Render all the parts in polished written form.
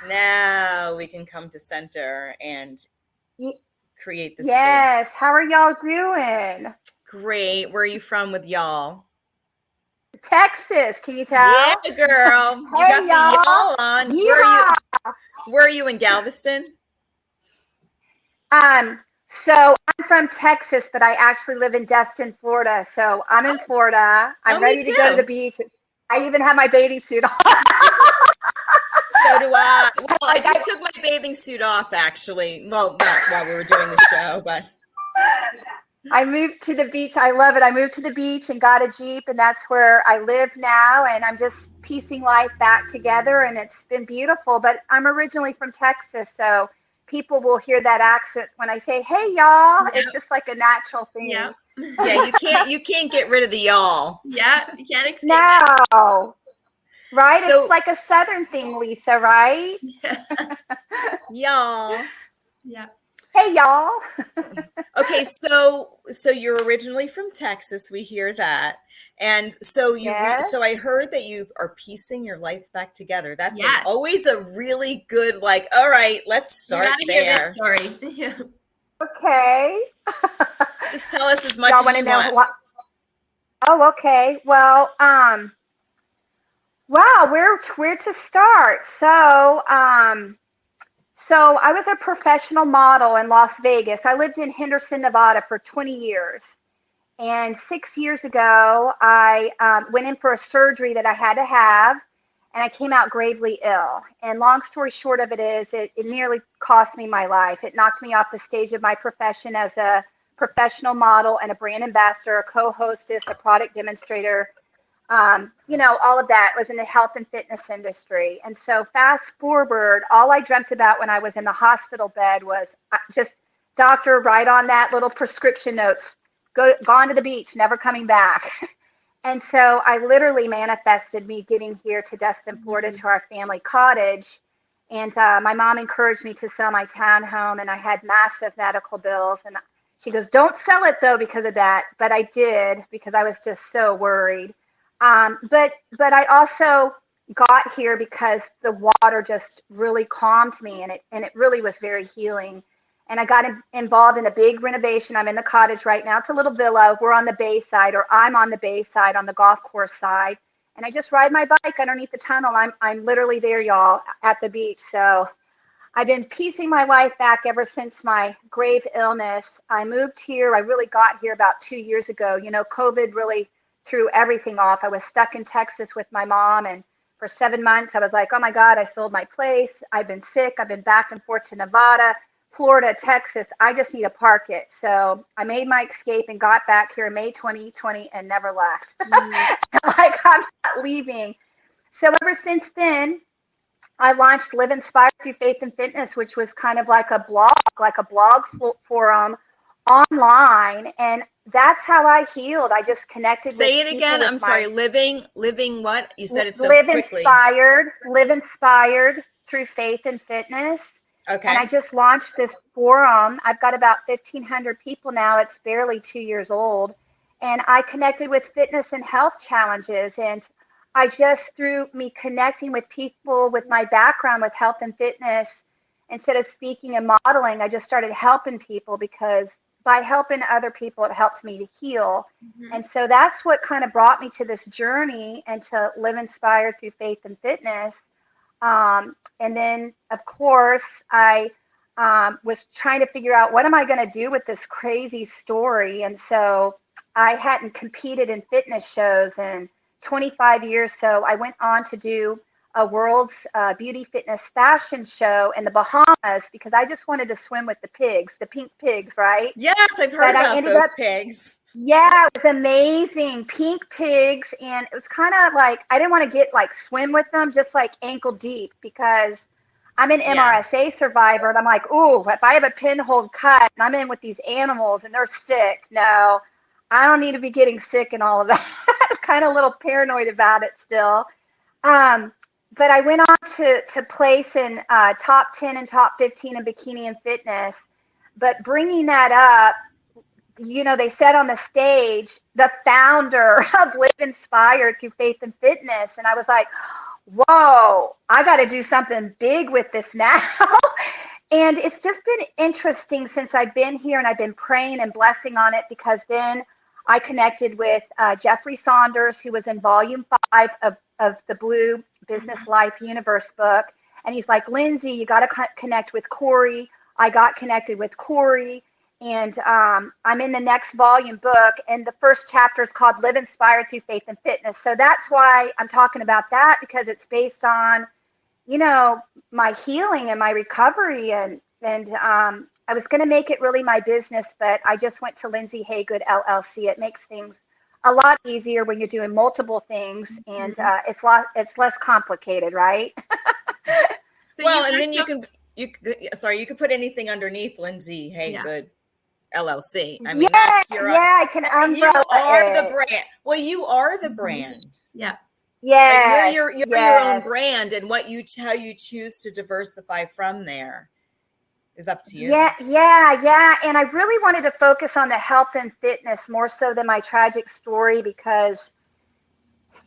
Now we can come to center and create the Yes. space. How are y'all doing? Great. Where are you from with y'all? Texas. Can you Yeah, tell? girl. You Hey, got the y'all. y'all on. Yeehaw. Where are you in Galveston? So I'm from Texas, but I actually live in Destin, Florida. So I'm in Florida. I'm Me ready to go to the too. beach. I even have my bathing suit on. So do I. Well, I Like just took my bathing suit off, actually. Well, not while we were doing the show, but. I moved to the beach. I love it. I moved to the beach and got a Jeep, and that's where I live now. And I'm just piecing life back together, and it's been beautiful. But I'm originally from Texas, so people will hear that accent when I say, "Hey, y'all." Yep. It's just like a natural thing. Yep. Yeah, you can't get rid of the y'all. Yeah, you can't escape that. No. Right? So- It's like a Southern thing, Lisa, right? Yeah. Y'all. Yeah. Hey, y'all. Okay, so you're originally from Texas. We hear that, and so Yes. so I heard that you are piecing your life back together. That's Yes. always a really good, like, all right, let's You start gotta hear there. this story. Yeah. Okay. Just tell us as much Y'all as want you to know want. what? Oh, okay. Well, wow, where to start? So I was a professional model in Las Vegas. I lived in Henderson, Nevada for 20 years. And 6 years ago, I went in for a surgery that I had to have, and I came out gravely ill. And long story short of it is, it nearly cost me my life. It knocked me off the stage of my profession as a professional model and a brand ambassador, a co-hostess, a product demonstrator. All of that was in the health and fitness industry. And so fast forward, all I dreamt about when I was in the hospital bed was just, doctor, write on that little prescription notes, gone to the beach, never coming back. And so I literally manifested me getting here to Destin, Florida, to our family cottage. And my mom encouraged me to sell my townhome, and I had massive medical bills. And she goes, "Don't sell it though because of that." But I did, because I was just so worried. But I also got here because the water just really calmed me, and it really was very healing. And I got involved in a big renovation. I'm in the cottage right now. It's a little villa. We're on the bay side, or I'm on the bay side, on the golf course side. And I just ride my bike underneath the tunnel. I'm literally there, y'all, at the beach. So I've been piecing my life back ever since my grave illness. I moved here. I really got here about 2 years ago. COVID really threw everything off. I was stuck in Texas with my mom, and for 7 months, I was like, oh my God, I sold my place. I've been sick. I've been back and forth to Nevada, Florida, Texas. I just need to park it. So I made my escape and got back here in May 2020 and never left. Like, I'm not leaving. So ever since then, I launched Live Inspired Through Faith and Fitness, which was kind of like a blog forum online. And that's how I healed. I just connected with Say it people again. with I'm sorry. Living what? You said it so live quickly. live inspired through faith and fitness. Okay. And I just launched this forum. I've got about 1,500 people now. It's barely 2 years old. And I connected with fitness and health challenges. And I just, through me connecting with people with my background with health and fitness, instead of speaking and modeling, I just started helping people, because by helping other people, it helps me to heal. Mm-hmm. And so that's what kind of brought me to this journey and to live inspired through faith and fitness. And then, of course, I was trying to figure out, what am I going to do with this crazy story? And so I hadn't competed in fitness shows in 25 years. So I went on to do a world's beauty, fitness, fashion show in the Bahamas, because I just wanted to swim with the pigs, the pink pigs, right? Yes, I've heard about those pigs. Yeah, it was amazing. Pink pigs. And it was kind of like, I didn't want to get swim with them, just like ankle deep, because I'm an MRSA survivor. And I'm like, ooh, if I have a pinhole cut and I'm in with these animals and they're sick, no, I don't need to be getting sick and all of that. I'm kind of a little paranoid about it still. But I went on to place in top 10 and top 15 in bikini and fitness. But bringing that up, they said on the stage, the founder of Live Inspired Through Faith and Fitness. And I was like, whoa, I got to do something big with this now. And it's just been interesting since I've been here, and I've been praying and blessing on it, because then I connected with Jeffrey Saunders, who was in volume 5 of the bLU Business Life Universe book. And he's like, Lindsey, you got to connect with Corey. I got connected with Corey. And I'm in the next volume book. And the first chapter is called Live Inspired Through Faith and Fitness. So that's why I'm talking about that, because it's based on, you know, my healing and my recovery. And I was going to make it really my business, but I just went to Lindsey Hagood LLC. It makes things a lot easier when you're doing multiple things, and it's less complicated, right? So Well, and then you could put anything underneath Lindsey Yeah. Hagood LLC. I mean, Yeah, that's your I can you umbrella are it. the brand. Well, you are the brand. Yeah. Like, Yes, you're your yes. own brand, and how you choose to diversify from there is up to you. Yeah. And I really wanted to focus on the health and fitness more so than my tragic story, because,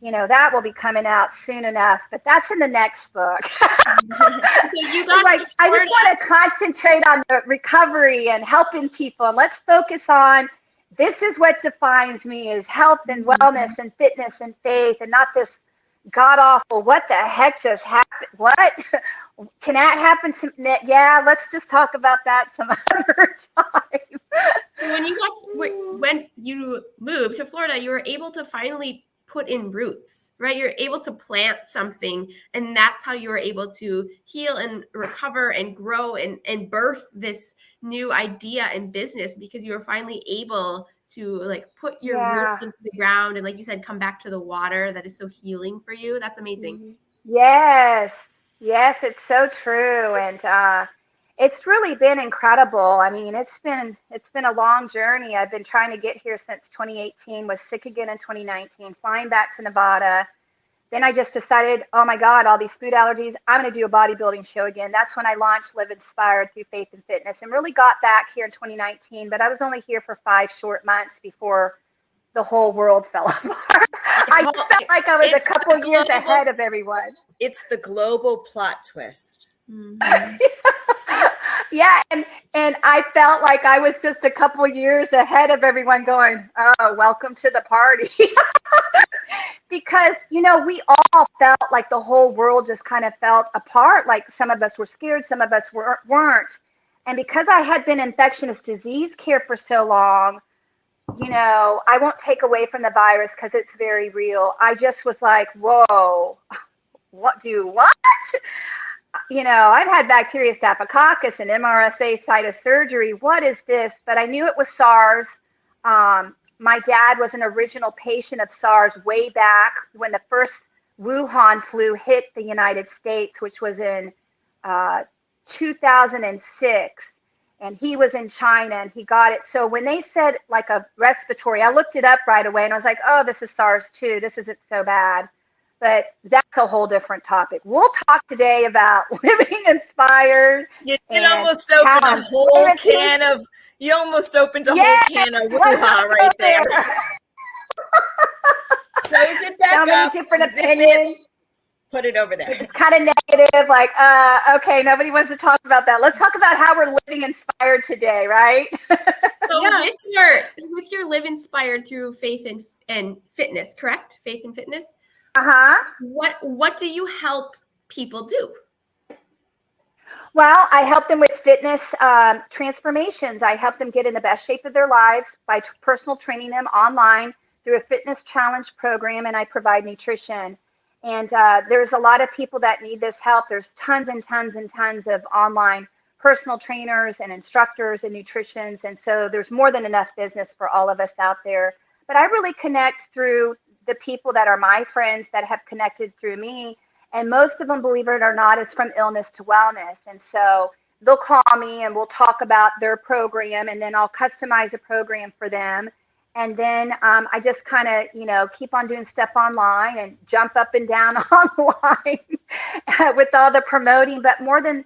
you know, that will be coming out soon enough, but that's in the next book. So you got Like, to I Florida. just want to concentrate on the recovery and helping people. And let's focus on, this is what defines me, is health and wellness and fitness and faith, and not this god awful, what the heck just happened? What can that happen to me? Yeah, let's just talk about that some other time. When you moved to Florida, you were able to finally put in roots, right? You're able to plant something, and that's how you were able to heal and recover and grow and birth this new idea and business, because you were finally able to like put your roots into the ground, and like you said, come back to the water that is so healing for you. That's amazing. Yes, it's so true. And it's really been incredible. I mean, it's been a long journey. I've been trying to get here since 2018, was sick again in 2019, flying back to Nevada. Then I just decided, oh my God, all these food allergies, I'm going to do a bodybuilding show again. That's when I launched Live Inspired Through Faith and Fitness, and really got back here in 2019. But I was only here for 5 short months before the whole world fell apart. I felt like I was a couple years ahead of everyone. It's the global plot twist. Mm-hmm. Yeah, and I felt like I was just a couple years ahead of everyone, going, oh, welcome to the party. Because, you know, we all felt like the whole world just kind of felt apart. Like, some of us were scared, some of us weren't. And because I had been infectious disease care for so long, you know, I won't take away from the virus because it's very real. I just was like, whoa, what? You know, I've had bacteria staphylococcus and MRSA site of surgery. What is this? But I knew it was SARS. My dad was an original patient of SARS way back when the first Wuhan flu hit the United States, which was in 2006. And he was in China, and he got it. So when they said like a respiratory, I looked it up right away, and I was like, oh, this is SARS too. This isn't so bad. But that's a whole different topic. We'll talk today about living inspired. You almost opened a whole can of. You almost opened a whole can of Wuhan right there. Close it back so many up. Different opinions. Put it over there. It's kind of negative. Like, okay, nobody wants to talk about that. Let's talk about how we're living inspired today, right? So yes. with your Live Inspired Through Faith and Fitness, correct? Faith and Fitness. What do you help people do? Well, I help them with fitness transformations. I help them get in the best shape of their lives by personal training them online through a fitness challenge program, and I provide nutrition. And there's a lot of people that need this help. There's tons and tons and tons of online personal trainers and instructors and nutritionists, and so there's more than enough business for all of us out there. But I really connect through the people that are my friends that have connected through me. And most of them, believe it or not, is from illness to wellness. And so they'll call me and we'll talk about their program, and then I'll customize a program for them. And then I just kind of, you know, keep on doing stuff online and jump up and down online with all the promoting. But more than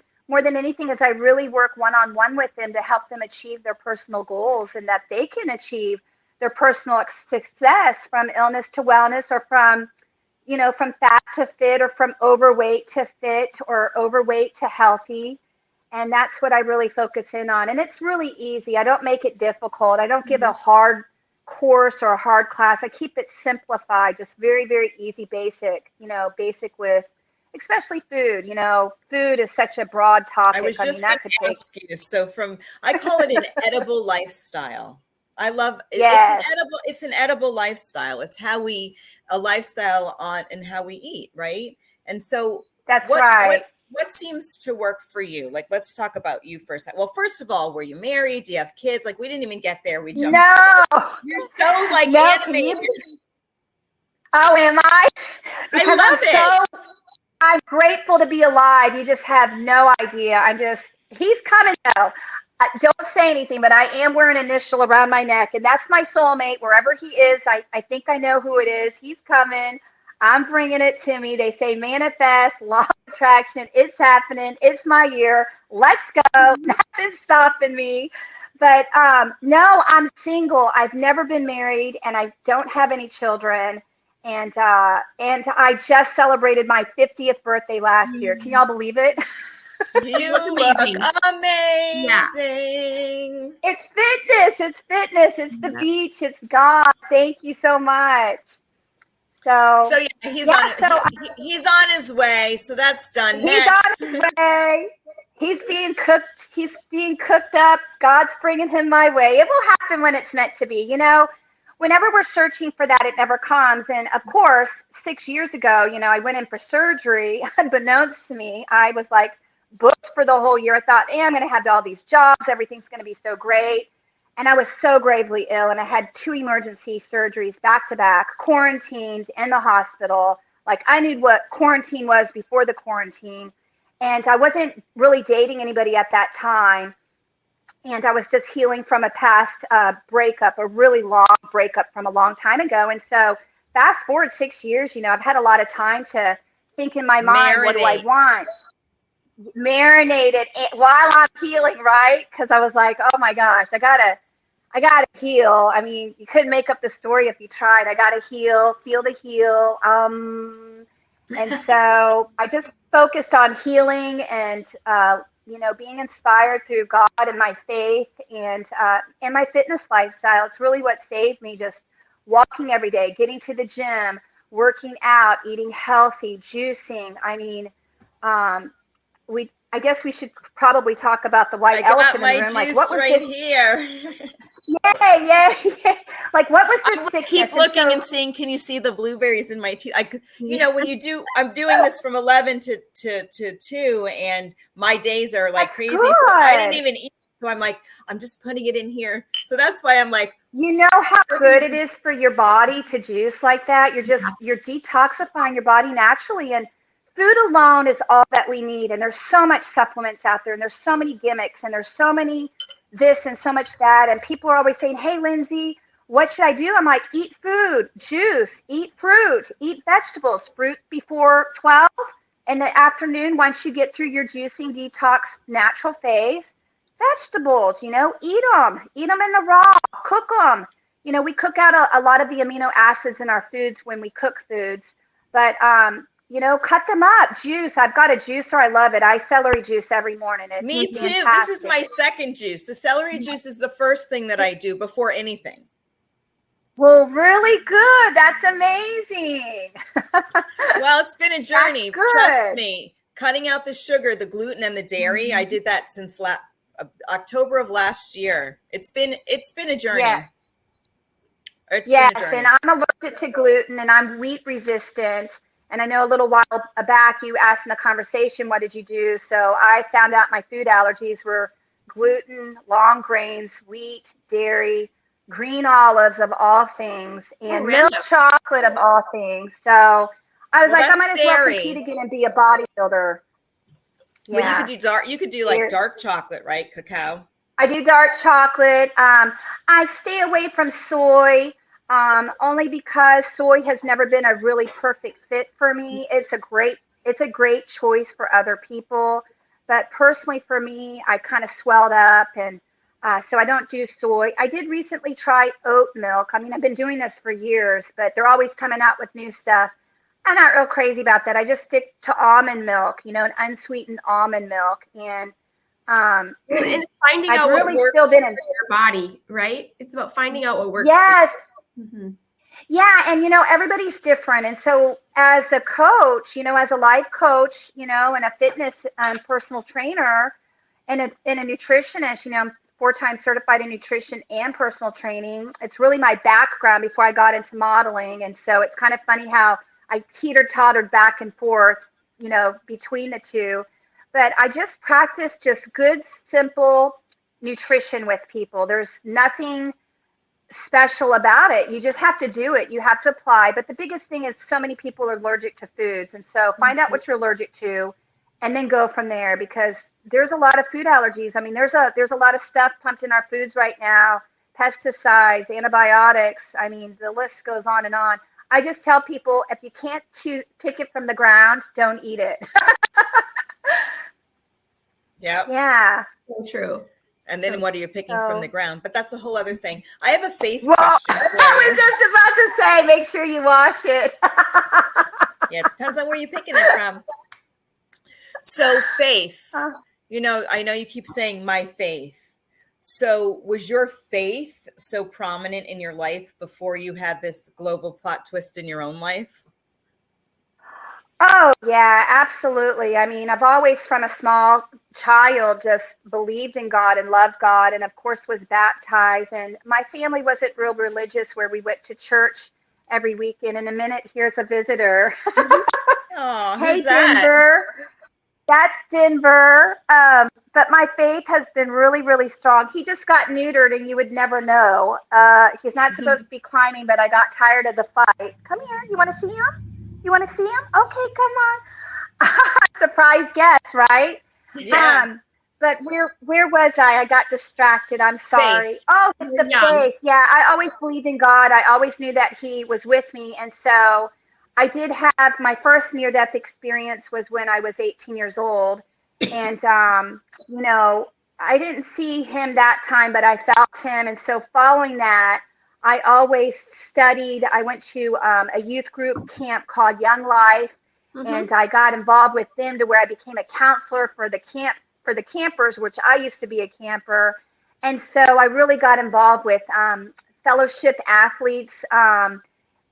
anything is I really work one-on-one with them to help them achieve their personal goals, and that they can achieve their personal success from illness to wellness, or from, from fat to fit, or from overweight to fit, or overweight to healthy. And that's what I really focus in on. And it's really easy. I don't make it difficult. I don't give a hard course or a hard class. I keep it simplified, just very, very easy, basic, basic with, especially food. Food is such a broad topic. I was just going to ask you. So I call it an edible lifestyle. I love it. Yes. It's an edible lifestyle. It's a lifestyle on and how we eat, right? And so that's right. What seems to work for you? Like, let's talk about you first. Well, first of all, were you married? Do you have kids? Like, we didn't even get there. We jumped. No. You're so animated. Oh, am I? Because I love it. I'm grateful to be alive. You just have no idea. He's coming though. Don't say anything, but I am wearing an initial around my neck, and that's my soulmate. Wherever he is, I think I know who it is. He's coming. I'm bringing it to me. They say manifest, law of attraction. It's happening. It's my year. Let's go. Nothing's stopping me. But no, I'm single. I've never been married, and I don't have any children. And I just celebrated my 50th birthday last year. Can y'all believe it? You look amazing. Yeah. It's fitness. It's the beach. It's God. Thank you so much. So yeah, he's on his way. So that's done. He's on his way. He's being cooked. He's being cooked up. God's bringing him my way. It will happen when it's meant to be. Whenever we're searching for that, it never comes. And of course, 6 years ago, I went in for surgery. Unbeknownst to me, I was like booked for the whole year. I thought, I'm going to have all these jobs. Everything's going to be so great. And I was so gravely ill. And I had 2 emergency surgeries back to back, quarantined in the hospital. Like, I knew what quarantine was before the quarantine. And I wasn't really dating anybody at that time. And I was just healing from a past breakup, a really long breakup from a long time ago. And so fast forward 6 years, I've had a lot of time to think in my mind, what do I want? Marinate it while I'm healing, right? Because I was like, oh my gosh, I gotta heal. I mean, you couldn't make up the story if you tried. I gotta heal, feel the heal. And so I just focused on healing and being inspired through God and my faith and my fitness lifestyle. It's really what saved me, just walking every day, getting to the gym, working out, eating healthy, juicing. I mean, I guess we should probably talk about the white elephant in the room. Juice like, what was right here. Yeah. Like, what was the sickness? Keep looking and seeing, can you see the blueberries in my teeth? I'm doing this from 11 to 2, and my days are like crazy. Good. So I didn't even eat. So I'm like, I'm just putting it in here. So that's why I'm like, how good it is for your body to juice like that. You're detoxifying your body naturally, and food alone is all that we need. And there's so much supplements out there, and there's so many gimmicks, and there's so many this and so much that. And people are always saying, hey, Lindsey, what should I do? I'm like, eat food, juice, eat fruit, eat vegetables, fruit before 12. In the afternoon, once you get through your juicing detox natural phase, vegetables, eat them in the raw, cook them. We cook out a lot of the amino acids in our foods when we cook foods, but cut them up. Juice. I've got a juicer. I love it. I celery juice every morning. It's me too. fantastic. This is my second juice. The celery juice is the first thing that I do before anything. Well, really good. That's amazing. Well, it's been a journey. Trust me. Cutting out the sugar, the gluten, and the dairy. I did that since October of last year. It's been a journey. Yeah. Yes, and I'm allergic to gluten, and I'm wheat resistant. And I know a little while back you asked in the conversation, what did you do? So I found out my food allergies were gluten, long grains, wheat, dairy, green olives of all things, and milk chocolate of all things. So I was like, I might as well compete again and be a bodybuilder. Yeah. Well, you could do like dark chocolate, right? Cacao. I do dark chocolate. I stay away from soy. Only because soy has never been a really perfect fit for me. It's a great choice for other people, but personally for me, I kind of swelled up, and so I don't do soy. I did recently try oat milk. I mean, I've been doing this for years, but they're always coming out with new stuff. I'm not real crazy about that. I just stick to almond milk, you know, an unsweetened almond milk. And And it's finding I've out what really works still been for in. your body, right? It's about finding out what works. Yes. For you. Mm-hmm. Yeah. And, you know, everybody's different. And so as a coach, you know, as a life coach, you know, and a fitness personal trainer and a nutritionist, you know, I'm 4 times certified in nutrition and personal training. It's really my background before I got into modeling. And so it's kind of funny how I teeter-tottered back and forth, you know, between the two. But I just practice just good, simple nutrition with people. There's nothing special about it. You just have to do it. You have to apply. But the biggest thing is so many people are allergic to foods. And so find out what you're allergic to and then go from there, because there's a lot of food allergies. I mean, there's a lot of stuff pumped in our foods right now, pesticides, antibiotics. I mean, the list goes on and on. I just tell people, if you can't pick it from the ground, don't eat it. Yep. Yeah. So true. And then what are you picking from the ground? But that's a whole other thing. I have a faith Well, question for you. I was just about to say, make sure you wash it. Yeah, it depends on where you're picking it from. So faith, you know, I know you keep saying my faith. So was your faith so prominent in your life before you had this global plot twist in your own life? Oh, yeah, absolutely. I mean, I've always, from a small child, just believed in God and loved God, and of course was baptized. And my family wasn't real religious, where we went to church every weekend. In a minute, here's a visitor. Oh, Hey, who's that? Denver. That's Denver. But my faith has been really, really strong. He just got neutered, and you would never know. He's not supposed to be climbing, but I got tired of the fight. Come here. You want to see him? You want to see him? Okay, come on. Surprise guest, right? Yeah. But where was I? I got distracted. I'm sorry. Faith. Oh, the faith. Yeah, I always believed in God. I always knew that He was with me. And so I did have my first near-death experience was when I was 18 years old. And, you know, I didn't see Him that time, but I felt Him. And so following that, I always studied. I went to a youth group camp called Young Life, and I got involved with them to where I became a counselor for the campers, which I used to be a camper. And so I really got involved with fellowship athletes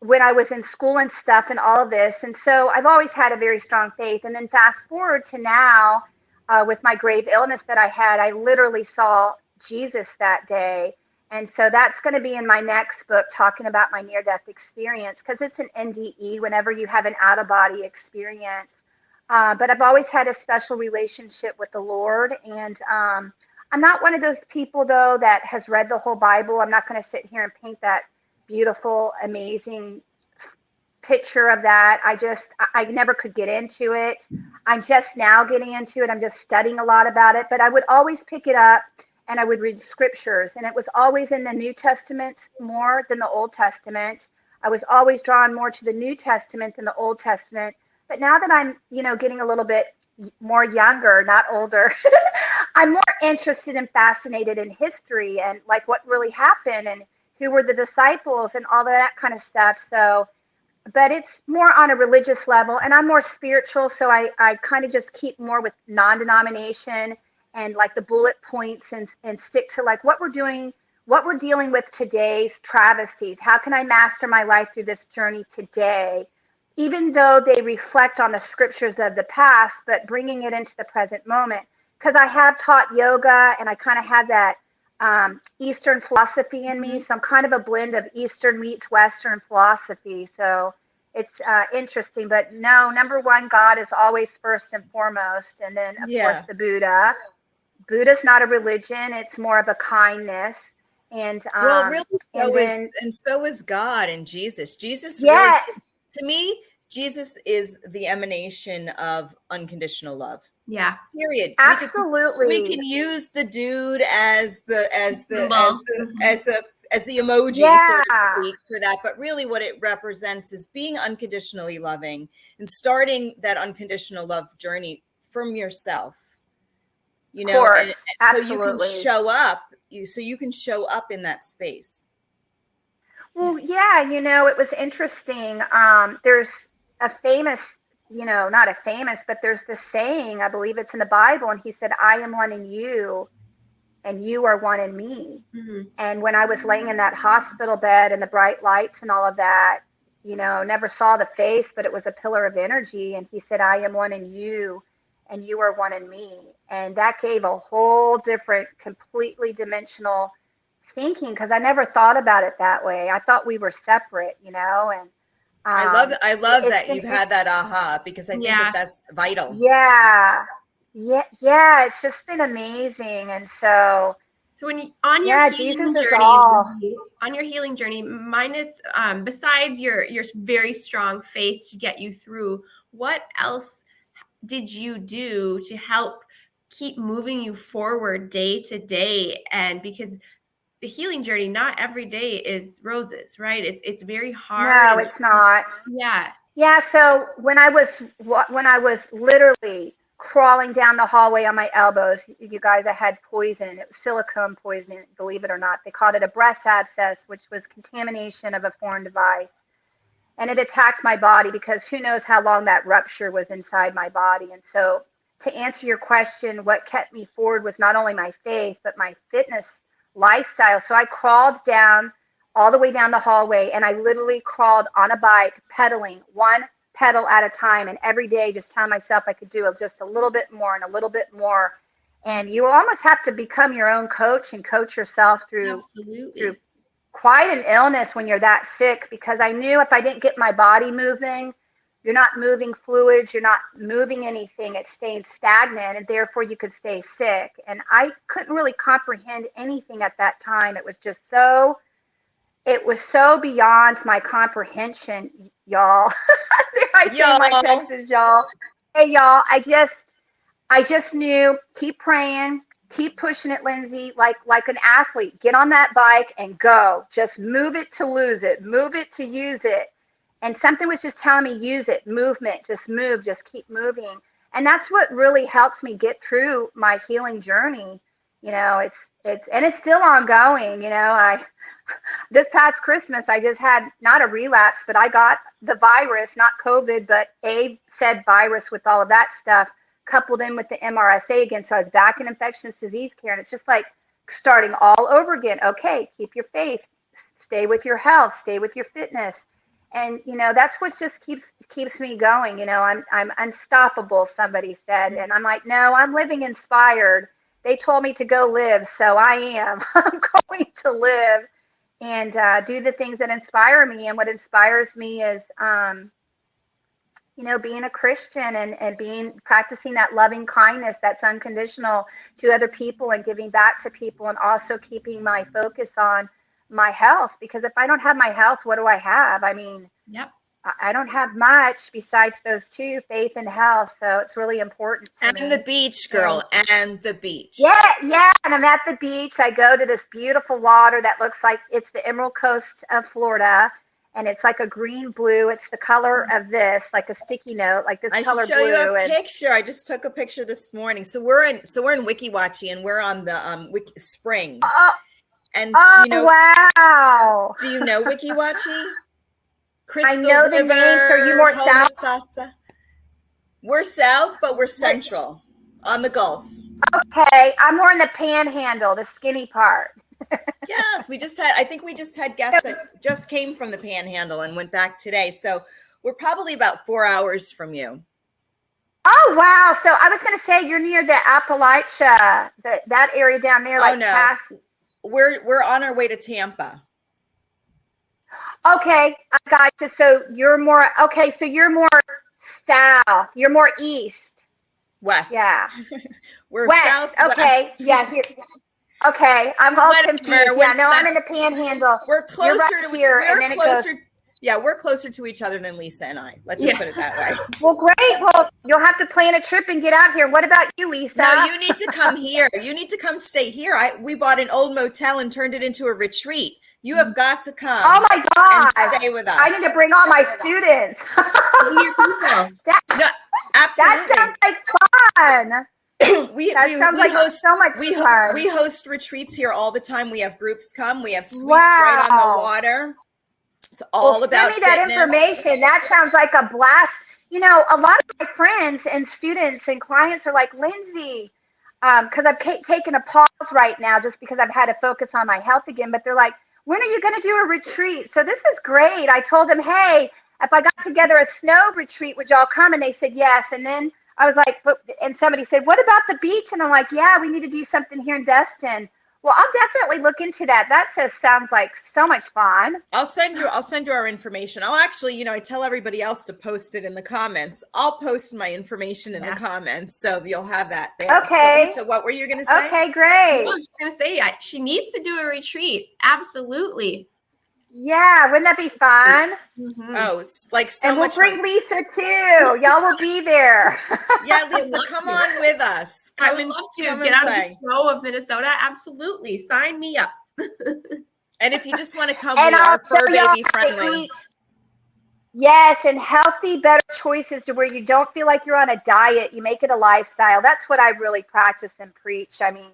when I was in school and stuff and all of this. And so I've always had a very strong faith. And then fast forward to now with my grave illness that I had, I literally saw Jesus that day. And so that's going to be in my next book, talking about my near-death experience, because it's an NDE whenever you have an out-of-body experience. But I've always had a special relationship with the Lord. And I'm not one of those people, though, that has read the whole Bible. I'm not going to sit here and paint that beautiful, amazing picture of that. I never could get into it. I'm just now getting into it. I'm just studying a lot about it. But I would always pick it up and I would read scriptures. And it was always in the New Testament more than the Old Testament. I was always drawn more to the New Testament than the Old Testament. But now that I'm, you know, getting a little bit more younger, not older, I'm more interested and fascinated in history and like what really happened and who were the disciples and all of that kind of stuff. So, but it's more on a religious level, and I'm more spiritual. So I kind of just keep more with non-denomination and like the bullet points and stick to like what we're doing, what we're dealing with today's travesties. How can I master my life through this journey today? Even though they reflect on the scriptures of the past, but bringing it into the present moment. Because I have taught yoga and I kind of have that Eastern philosophy in me. So I'm kind of a blend of Eastern meets Western philosophy. So it's interesting. But no, number one, God is always first and foremost. And then, of course, the Buddha. Buddha's not a religion. It's more of a kindness. And well, really, so is God and Jesus. Jesus really, to me, Jesus is the emanation of unconditional love. Yeah. Period. Absolutely. We can use the dude as the emoji sort of speak for that, but really what it represents is being unconditionally loving and starting that unconditional love journey from yourself. You know, and so you can show up. You can show up in that space. Well, yeah, you know, it was interesting. There's a famous, not a famous, but there's this saying, I believe it's in the Bible, and he said, I am one in you, and you are one in me. Mm-hmm. And when I was laying in that hospital bed and the bright lights and all of that, never saw the face, but it was a pillar of energy. And he said, I am one in you, and you are one in me. And that gave a whole different, completely dimensional thinking, because I never thought about it that way. I thought we were separate, and I love that you've had that aha, because I think that's vital. Yeah. It's just been amazing. And so when on your healing journey, minus besides your very strong faith to get you through, what else did you do to help keep moving you forward day to day? And because the healing journey, not every day is roses, right? It's very hard. No, it's not. Yeah. So when I was literally crawling down the hallway on my elbows, you guys, I had poison. It was silicone poisoning, believe it or not. They called it a breast abscess, which was contamination of a foreign device. And it attacked my body, because who knows how long that rupture was inside my body. And so to answer your question, what kept me forward was not only my faith, but my fitness lifestyle. So I crawled down all the way down the hallway, and I literally crawled on a bike, pedaling one pedal at a time, and every day just telling myself I could do just a little bit more and a little bit more. And you almost have to become your own coach and coach yourself through quite an illness when you're that sick, because I knew if I didn't get my body moving, you're not moving fluids, you're not moving anything, it's staying stagnant, and therefore you could stay sick. And I couldn't really comprehend anything at that time. It was so beyond my comprehension, y'all. I say my Texas, y'all. Hey, y'all, I just knew, keep praying, keep pushing it, Lindsey, like an athlete. Get on that bike and go. Just move it to lose it. Move it to use it. And something was just telling me, use it, movement, just move, just keep moving. And that's what really helps me get through my healing journey. It's still ongoing. This past Christmas, I just had not a relapse, but I got the virus, not COVID, but said virus with all of that stuff coupled in with the MRSA again. So I was back in infectious disease care, and it's just like starting all over again. Okay, keep your faith, stay with your health, stay with your fitness. And, that's what just keeps me going. I'm unstoppable, somebody said. And I'm like, no, I'm living inspired. They told me to go live, so I am. I'm going to live and do the things that inspire me. And what inspires me is, being a Christian and practicing that loving kindness that's unconditional to other people and giving back to people, and also keeping my focus on my health, because if I don't have my health, what do I have? I mean, I don't have much besides those two, faith and health. So it's really important to me. And the beach, girl, and the beach. Yeah. And I'm at the beach. I go to this beautiful water that looks like it's the Emerald Coast of Florida. And it's like a green blue. It's the color of this, like a sticky note, like this color blue. I should show you a picture. I just took a picture this morning. So we're in Weeki Wachee, and we're on the Springs. And do you know? Wow! Do you know Weeki Wachee? I know the name. So you more south? We're south, but we're central on the Gulf. Okay, I'm more in the Panhandle, the skinny part. Yes, I think we just had guests that just came from the Panhandle and went back today. So we're probably about 4 hours from you. Oh, wow. So I was going to say you're near the Appalachia, that area down there. Like past. We're on our way to Tampa. Okay, I got you. So you're more south. You're more east. West. Yeah. We're west. southwest. Okay. Yeah. Okay. I'm all confused. Yeah. No, I'm in the Panhandle. We're closer right to here. We're closer to each other than Lisa and I. Let's just put it that way. Well, great. Well, you'll have to plan a trip and get out here. What about you, Lisa? No, you need to come here. You need to come stay here. We bought an old motel and turned it into a retreat. You have got to come. Oh my God. And stay with us. I need to bring all my students. No, absolutely. That sounds like fun. We host retreats here all the time. We have groups come. We have suites right on the water. It's all about send me that fitness. information. That sounds like a blast. You know, a lot of my friends and students and clients are like, Lindsey, because I've taken a pause right now just because I've had to focus on my health again. But they're like, when are you going to do a retreat? So this is great. I told them, hey, if I got together a snow retreat, would y'all come? And they said yes. And then I was like, and somebody said, what about the beach? And I'm like, yeah, we need to do something here in Destin. Well, I'll definitely look into that. That just sounds like so much fun. I'll send you our information. I'll actually, I tell everybody else to post it in the comments. I'll post my information in the comments, so you'll have that there. Okay. But Lisa, what were you going to say? Okay, great. I was just going to say, she needs to do a retreat. Absolutely. Yeah, wouldn't that be fun? Mm-hmm. Oh, like so and we'll much bring fun. Lisa too. Y'all will be there. Yeah, Lisa, come on with us. I would love to get out of the snow of Minnesota. Absolutely. Sign me up. And if you just want to come, we are fur baby friendly. Yes, and healthy, better choices to where you don't feel like you're on a diet. You make it a lifestyle. That's what I really practice and preach. I mean,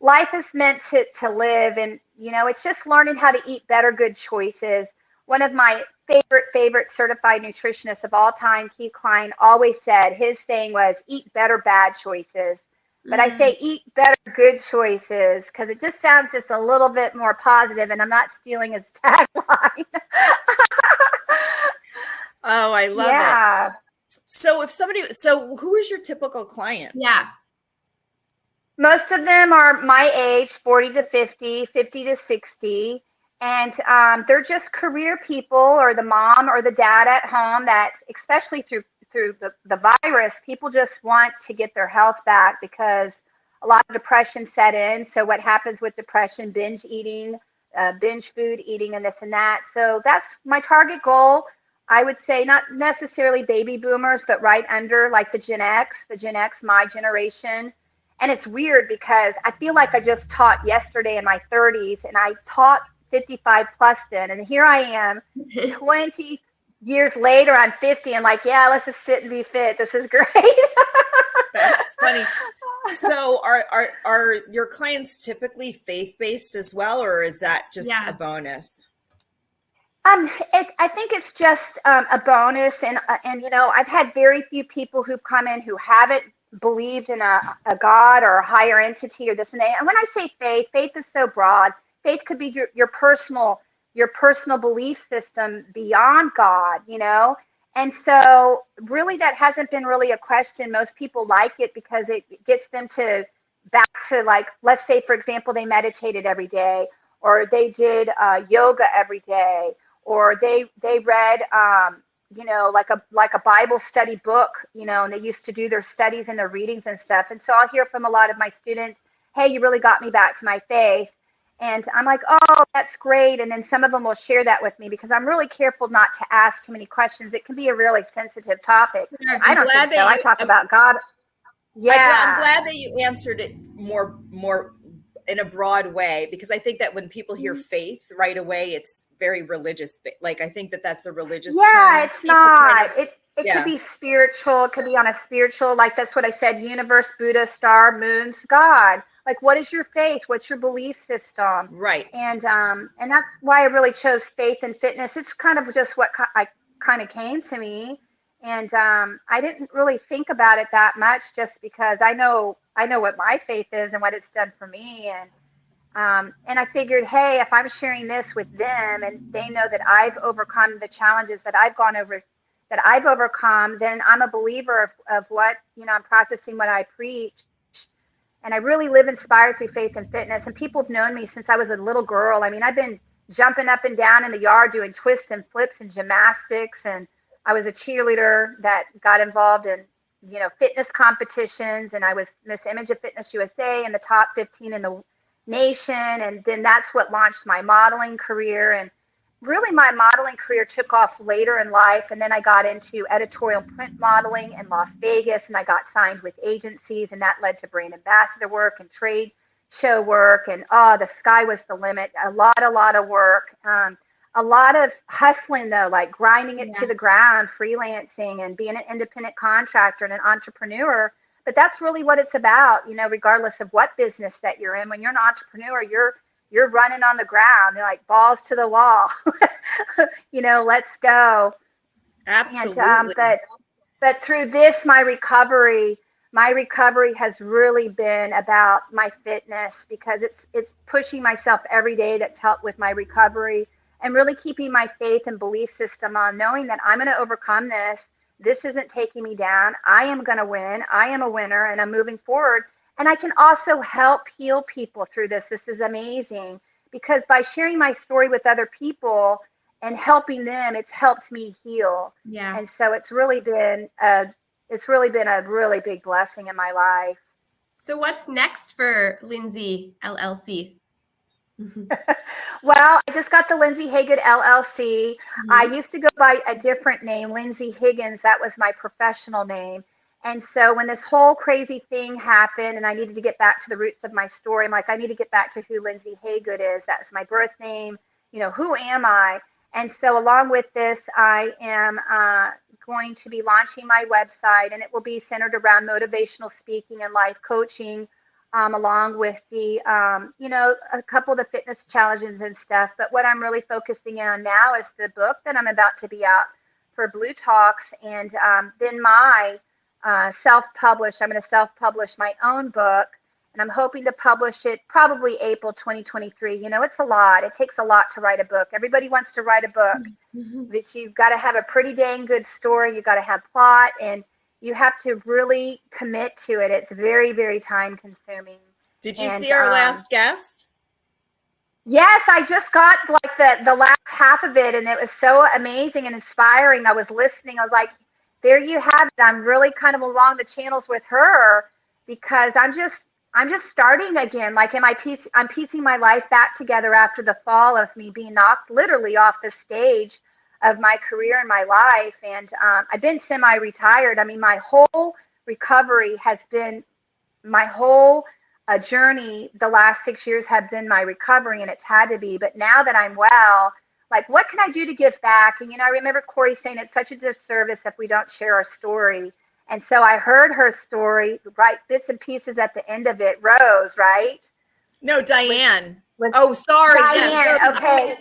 life is meant to live, and it's just learning how to eat better, good choices. One of my favorite certified nutritionists of all time, Keith Klein, always said, his saying was, eat better, bad choices. But I say eat better, good choices, because it just sounds just a little bit more positive, and I'm not stealing his tagline. Oh, I love it. So who is your typical client? Yeah. Most of them are my age, 40 to 50, 50 to 60. And they're just career people, or the mom or the dad at home that, especially through the virus, people just want to get their health back because a lot of depression set in. So what happens with depression? Binge eating, binge food eating, and this and that. So that's my target goal. I would say not necessarily baby boomers, but right under like the Gen X, my generation. And it's weird because I feel like I just taught yesterday in my 30s, and I taught 55 plus then. And here I am 20 years later, I'm 50 and like, yeah, let's just sit and be fit. This is great. That's funny. So are your clients typically faith-based as well, or is that just a bonus? I think it's just a bonus. And I've had very few people who've come in who haven't believed in a God or a higher entity or this and that. And when I say faith is so broad. Faith could be your personal belief system beyond God, And so really that hasn't been really a question. Most people like it because it gets them back to, like, let's say, for example, they meditated every day, or they did yoga every day, or they read like a Bible study book, and they used to do their studies and their readings and stuff. And so I'll hear from a lot of my students, hey, you really got me back to my faith. And I'm like, oh, that's great. And then some of them will share that with me because I'm really careful not to ask too many questions. It can be a really sensitive topic. I don't think so. I talk about God. Yeah. I'm glad that you answered it more in a broad way, because I think that when people hear faith right away, it's very religious. Like, I think that's a religious term. It's not. It could be spiritual. It could be on a spiritual, like that's what I said, universe, Buddha, star, moons, God. Like, what is your faith? What's your belief system? Right. And that's why I really chose faith and fitness. It's kind of just what kind of came to me. And I didn't really think about it that much, just because I know what my faith is and what it's done for me. And I figured, hey, if I'm sharing this with them and they know that I've overcome the challenges that I've overcome, then I'm a believer of what, I'm practicing what I preach. And I really live inspired through faith and fitness. And people have known me since I was a little girl. I mean, I've been jumping up and down in the yard doing twists and flips and gymnastics. And I was a cheerleader that got involved in, fitness competitions. And I was Miss Image of Fitness USA in the top 15 in the nation. And then that's what launched my modeling career. And really my modeling career took off later in life. And then I got into editorial print modeling in Las Vegas, and I got signed with agencies, and that led to brand ambassador work and trade show work. And the sky was the limit. A lot of work, a lot of hustling though, like grinding it to the ground, freelancing and being an independent contractor and an entrepreneur. But that's really what it's about, regardless of what business that you're in. When you're an entrepreneur, you're running on the ground. They're like balls to the wall. Let's go. Absolutely. And but through this, my recovery has really been about my fitness, because it's pushing myself every day. That's helped with my recovery, and really keeping my faith and belief system on, knowing that I'm going to overcome this. This isn't taking me down. I am going to win. I am a winner, and I'm moving forward. And I can also help heal people through this. This is amazing, because by sharing my story with other people and helping them, it's helped me heal. Yeah. And so it's really been a really big blessing in my life. So what's next for Lindsey LLC? Well, I just got the Lindsey Hagood LLC. Mm-hmm. I used to go by a different name, Lindsey Higgins. That was my professional name. And so when this whole crazy thing happened and I needed to get back to the roots of my story, I'm like, I need to get back to who Lindsey Hagood is. That's my birth name. Who am I? And so along with this, I am going to be launching my website, and it will be centered around motivational speaking and life coaching, along with the, a couple of the fitness challenges and stuff. But what I'm really focusing on now is the book that I'm about to be out for bLU Talks, and then my self-published. I'm going to self-publish my own book, and I'm hoping to publish it probably April 2023. It's a lot. It takes a lot to write a book. Everybody wants to write a book, but you've got to have a pretty dang good story. You've got to have plot, and you have to really commit to it. It's very, very time consuming. Did you see our last guest? Yes, I just got like the last half of it, and it was so amazing and inspiring. I was listening. I was like, there you have it. I'm really kind of along the channels with her, because I'm just starting again. Like I'm piecing my life back together after the fall of me being knocked literally off the stage of my career and my life. And I've been semi-retired. I mean, my whole recovery has been my whole journey. The last 6 years have been my recovery, and it's had to be. But now that I'm well, like, what can I do to give back? And, I remember Corey saying it's such a disservice if we don't share our story. And so I heard her story, right, bits and pieces at the end of it. Rose, right? No, Diane. Sorry. Diane, yeah, no, okay.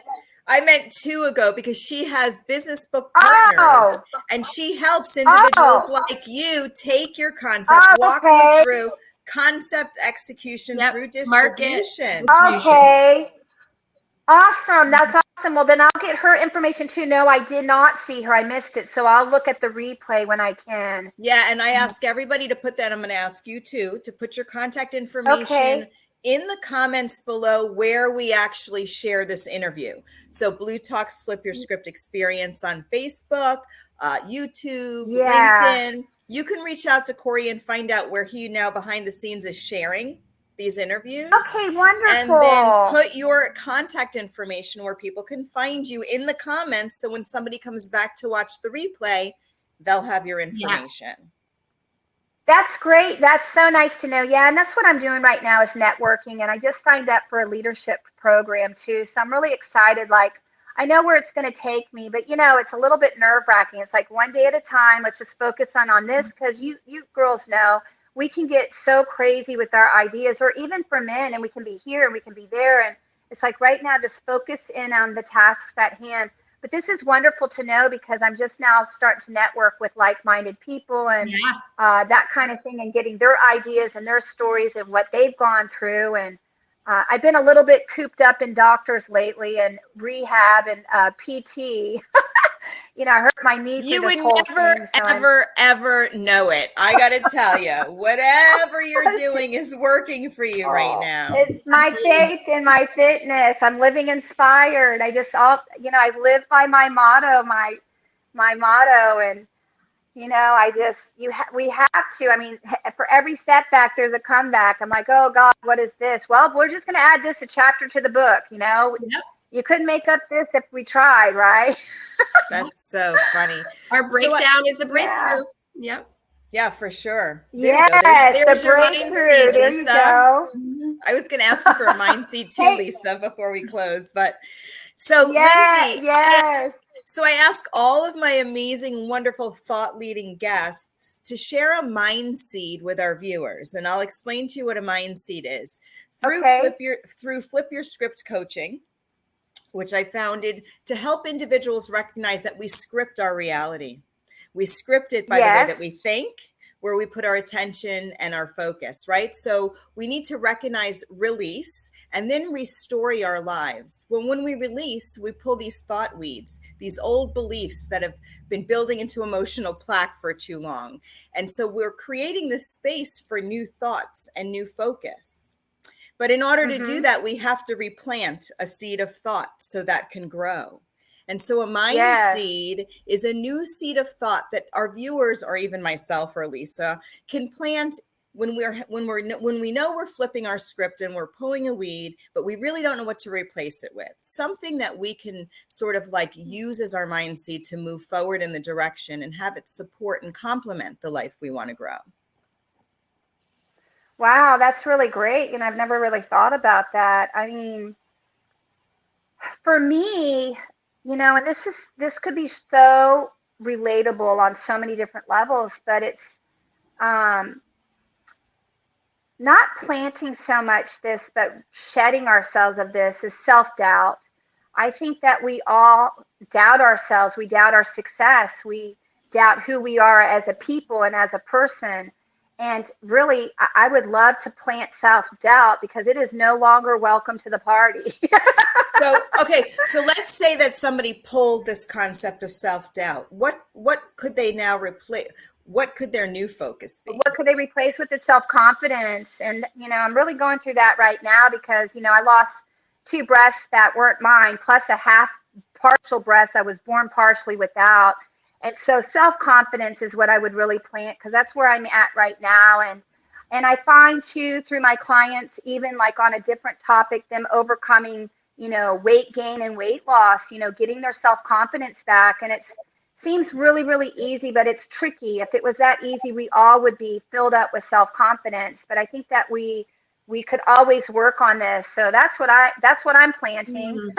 I meant 2 ago, because she has business book partners, and she helps individuals like you take your concept, walk you through concept execution through distribution. Okay. Awesome. That's awesome. Well, then I'll get her information too. No, I did not see her. I missed it. So I'll look at the replay when I can. Yeah. And I ask everybody to put that. I'm going to ask you too, to put your contact information in the comments below where we actually share this interview. So bLU Talks Flip Your Script Experience on Facebook, YouTube, LinkedIn. You can reach out to Corey and find out where he now behind the scenes is sharing these interviews. Okay, wonderful. And then put your contact information where people can find you in the comments. So when somebody comes back to watch the replay, they'll have your information. Yeah. That's great. That's so nice to know. Yeah, and that's what I'm doing right now is networking. And I just signed up for a leadership program too. So I'm really excited. Like, I know where it's going to take me, but it's a little bit nerve-wracking. It's like one day at a time. Let's just focus on this, because you girls know we can get so crazy with our ideas, or even for men, and we can be here and we can be there. And it's like right now, just focus in on the tasks at hand. But this is wonderful to know, because I'm just now starting to network with like-minded people and that kind of thing, and getting their ideas and their stories and what they've gone through. And I've been a little bit cooped up in doctors lately, and rehab and PT. I hurt my knee. You would never, ever know it. I got to tell you, whatever you're doing is working for you right now. It's my faith and my fitness. I'm living inspired. I live by my motto, my motto. And, we have to. I mean, for every setback, there's a comeback. I'm like, oh, God, what is this? Well, we're just going to add this a chapter to the book, Yep. You couldn't make up this if we tried, right? That's so funny. Our breakdown is a breakthrough. Yep. Yeah, for sure. Yes, there's your breakthrough. mind seat, There Lisa. you go. I was going to ask you for a mind seat too, Lisa, before we close. But so, Lindsey, yes. So I ask all of my amazing, wonderful, thought-leading guests, to share a mind seed with our viewers, and I'll explain to you what a mind seed is through Flip Your Script coaching, which I founded to help individuals recognize that we script our reality. We script it by the way that we think, where we put our attention and our focus, right? So we need to recognize, release, and then restore our lives. When we release, we pull these thought weeds, these old beliefs that have been building into emotional plaque for too long. And so we're creating this space for new thoughts and new focus. But in order to do that, we have to replant a seed of thought so that can grow. And so a mind seed is a new seed of thought that our viewers, or even myself or Lisa, can plant when we know we're flipping our script and we're pulling a weed, but we really don't know what to replace it with. Something that we can sort of like use as our mind seed to move forward in the direction and have it support and complement the life we want to grow. Wow, that's really great. And I've never really thought about that. I mean, for me, you know, and this could be so relatable on so many different levels, but it's not planting so much this, but shedding ourselves of this is self-doubt. I think that we all doubt ourselves. We doubt our success. We doubt who we are as a people and as a person. And really, I would love to plant self-doubt because it is no longer welcome to the party. So let's say that somebody pulled this concept of self-doubt. What could they now replace? What could their new focus be? What could they replace with the self-confidence? And, you know, I'm really going through that right now because, you know, I lost 2 breasts that weren't mine, plus a half partial breast I was born partially without. And so self-confidence is what I would really plant because that's where I'm at right now. And I find too, through my clients, even like on a different topic, them overcoming, you know, weight gain and weight loss, you know, getting their self-confidence back. And it seems really, really easy, but it's tricky. If it was that easy, we all would be filled up with self-confidence. But I think that we could always work on this. So that's what I'm planting.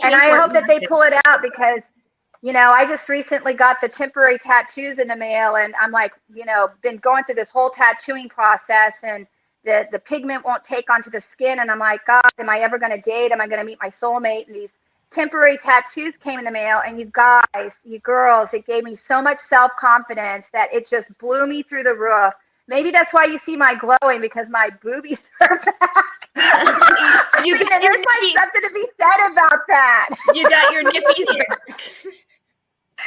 And I hope that they pull it out because, you know, I just recently got the temporary tattoos in the mail and I'm like, you know, been going through this whole tattooing process and the pigment won't take onto the skin. And I'm like, God, am I ever going to date? Am I going to meet my soulmate? And these temporary tattoos came in the mail. And you guys, you girls, it gave me so much self-confidence that it just blew me through the roof. Maybe that's why you see my glowing because my boobies are back. There's like something to be said about that. You got your nippies back.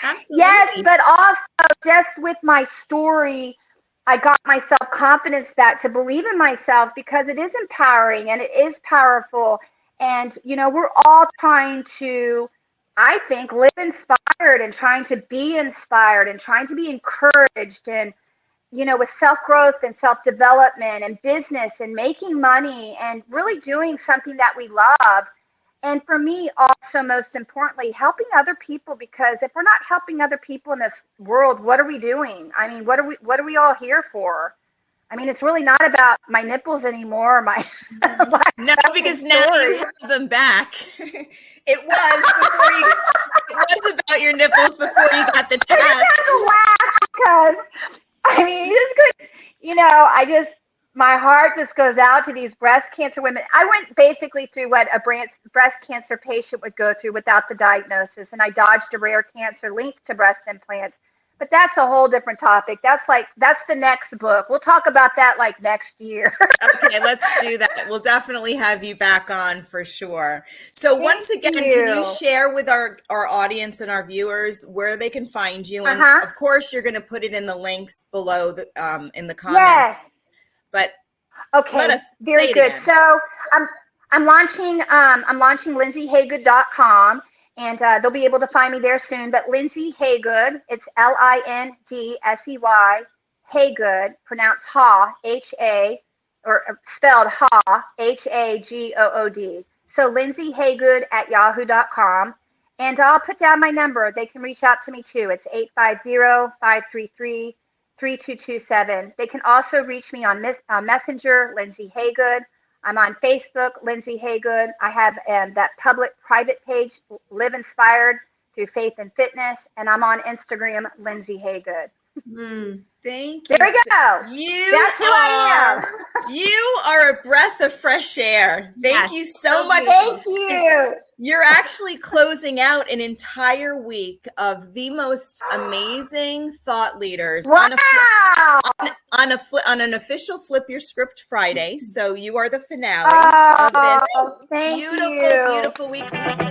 Absolutely. Yes, but also just with my story, I got my self-confidence back to believe in myself because it is empowering and it is powerful. And, you know, we're all trying to, I think, live inspired and trying to be inspired and trying to be encouraged and, you know, with self-growth and self-development and business and making money and really doing something that we love. And for me, also, most importantly, helping other people, because if we're not helping other people in this world, what are we doing? I mean, what are we all here for? I mean, it's really not about my nipples anymore. No, because now you have them back. It was about your nipples before you got the tats. Because I mean, my heart just goes out to these breast cancer women. I went basically through what a breast cancer patient would go through without the diagnosis, and I dodged a rare cancer linked to breast implants. But that's a whole different topic. That's the next book. We'll talk about that like next year. Okay, let's do that. We'll definitely have you back on for sure. So once again, can you share with our audience and our viewers where they can find you? And of course, you're going to put it in the links below in the comments. Yes. But okay, very good. Again. So I'm launching LindseyHagood.com, and they'll be able to find me there soon. But Lindsey Hagood, it's Lindsey Hagood, pronounced H-A, or spelled Hagood. So Lindsey Hagood at yahoo.com. And I'll put down my number. They can reach out to me too. It's 850-533-3227. They can also reach me on Messenger, Lindsey Hagood. I'm on Facebook, Lindsey Hagood. I have that private page, Live Inspired Through Faith and Fitness. And I'm on Instagram, Lindsey Hagood. Thank you. There we go. That's who I am. You are a breath of fresh air. Thank you so much. Thank you. You're actually closing out an entire week of the most amazing thought leaders Wow. on an official Flip Your Script Friday. So you are the finale of this beautiful, beautiful week, Lisa.